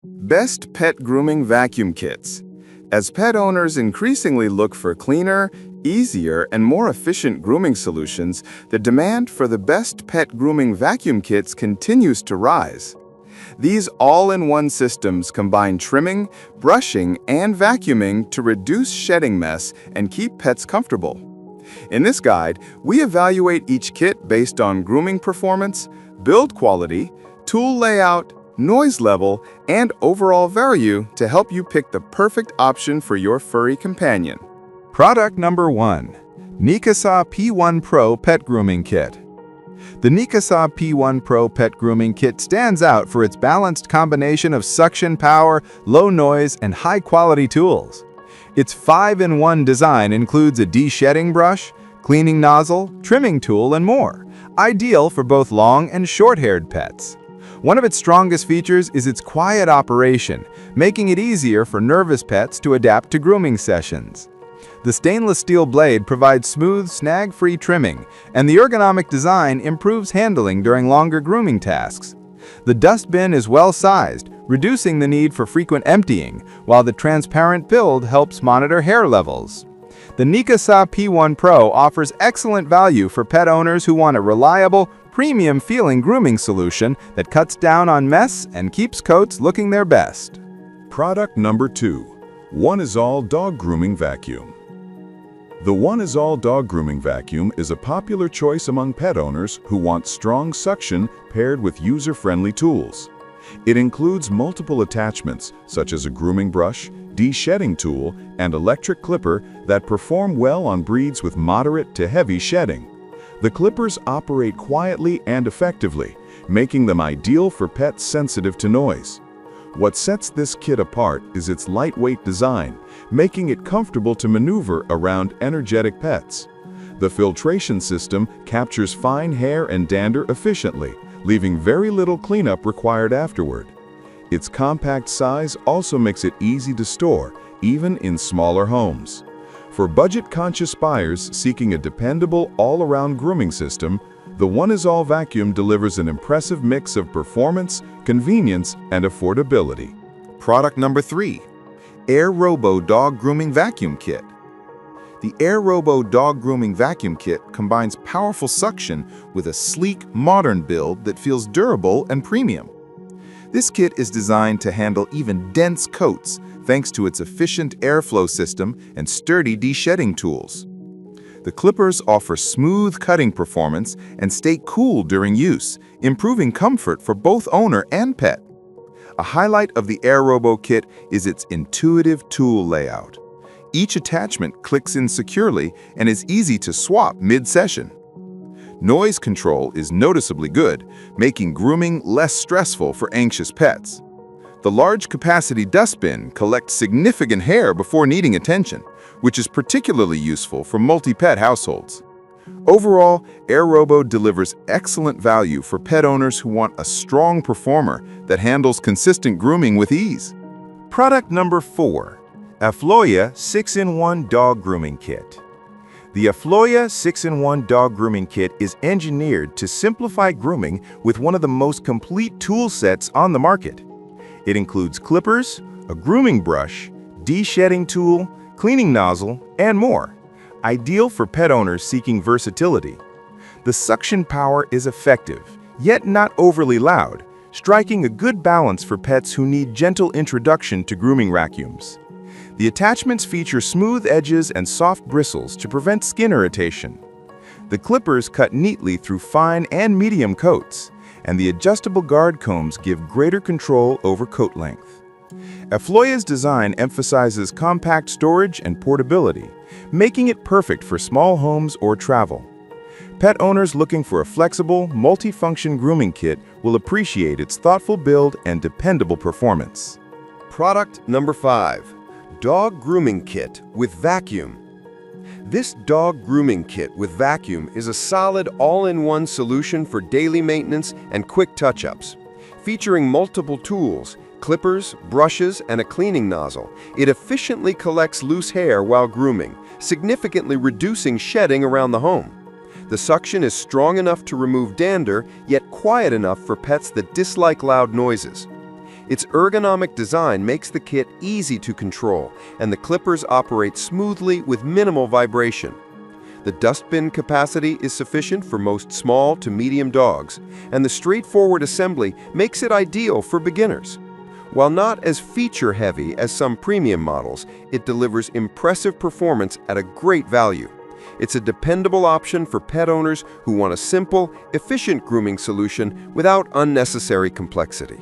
Best Pet Grooming Vacuum Kits. As pet owners increasingly look for cleaner, easier, and more efficient grooming solutions, the demand for the best pet grooming vacuum kits continues to rise. These all-in-one systems combine trimming, brushing, and vacuuming to reduce shedding mess and keep pets comfortable. In this guide, we evaluate each kit based on grooming performance, build quality, tool layout, noise level, and overall value to help you pick the perfect option for your furry companion. Product number 1. Nikasa P1 Pro Pet Grooming Kit. The Nikasa P1 Pro Pet Grooming Kit stands out for its balanced combination of suction power, low noise, and high-quality tools. Its 5-in-1 design includes a de-shedding brush, cleaning nozzle, trimming tool, and more, ideal for both long and short-haired pets. One of its strongest features is its quiet operation, making it easier for nervous pets to adapt to grooming sessions. The stainless steel blade provides smooth, snag-free trimming, and the ergonomic design improves handling during longer grooming tasks. The dustbin is well-sized, reducing the need for frequent emptying, while the transparent build helps monitor hair levels. The Nikasa P1 Pro offers excellent value for pet owners who want a reliable, premium-feeling grooming solution that cuts down on mess and keeps coats looking their best. Product number 2. One Is All Dog Grooming Vacuum. The One Is All Dog Grooming Vacuum is a popular choice among pet owners who want strong suction paired with user-friendly tools. It includes multiple attachments, such as a grooming brush, de-shedding tool, and electric clipper that perform well on breeds with moderate to heavy shedding. The clippers operate quietly and effectively, making them ideal for pets sensitive to noise. What sets this kit apart is its lightweight design, making it comfortable to maneuver around energetic pets. The filtration system captures fine hair and dander efficiently, leaving very little cleanup required afterward. Its compact size also makes it easy to store, even in smaller homes. For budget-conscious buyers seeking a dependable all-around grooming system, the One Is All vacuum delivers an impressive mix of performance, convenience, and affordability. Product number 3. Air Robo Dog Grooming Vacuum Kit. The Air Robo Dog Grooming Vacuum Kit combines powerful suction with a sleek, modern build that feels durable and premium. This kit is designed to handle even dense coats thanks to its efficient airflow system and sturdy de-shedding tools. The clippers offer smooth cutting performance and stay cool during use, improving comfort for both owner and pet. A highlight of the Air Robo kit is its intuitive tool layout. Each attachment clicks in securely and is easy to swap mid-session. Noise control is noticeably good, making grooming less stressful for anxious pets. The large-capacity dustbin collects significant hair before needing attention, which is particularly useful for multi-pet households. Overall, Air Robo delivers excellent value for pet owners who want a strong performer that handles consistent grooming with ease. Product number 4. Afloya 6-in-1 Dog Grooming Kit. The Afloya 6-in-1 Dog Grooming Kit is engineered to simplify grooming with one of the most complete tool sets on the market. It includes clippers, a grooming brush, de-shedding tool, cleaning nozzle, and more, ideal for pet owners seeking versatility. The suction power is effective, yet not overly loud, striking a good balance for pets who need gentle introduction to grooming vacuums. The attachments feature smooth edges and soft bristles to prevent skin irritation. The clippers cut neatly through fine and medium coats, and the adjustable guard combs give greater control over coat length. Afloya's design emphasizes compact storage and portability, making it perfect for small homes or travel. Pet owners looking for a flexible, multi-function grooming kit will appreciate its thoughtful build and dependable performance. Product number 5. Dog Grooming Kit with Vacuum. This dog grooming kit with vacuum is a solid all-in-one solution for daily maintenance and quick touch-ups. Featuring multiple tools, clippers, brushes, and a cleaning nozzle, it efficiently collects loose hair while grooming, significantly reducing shedding around the home. The suction is strong enough to remove dander, yet quiet enough for pets that dislike loud noises. Its ergonomic design makes the kit easy to control, and the clippers operate smoothly with minimal vibration. The dustbin capacity is sufficient for most small to medium dogs, and the straightforward assembly makes it ideal for beginners. While not as feature-heavy as some premium models, it delivers impressive performance at a great value. It's a dependable option for pet owners who want a simple, efficient grooming solution without unnecessary complexity.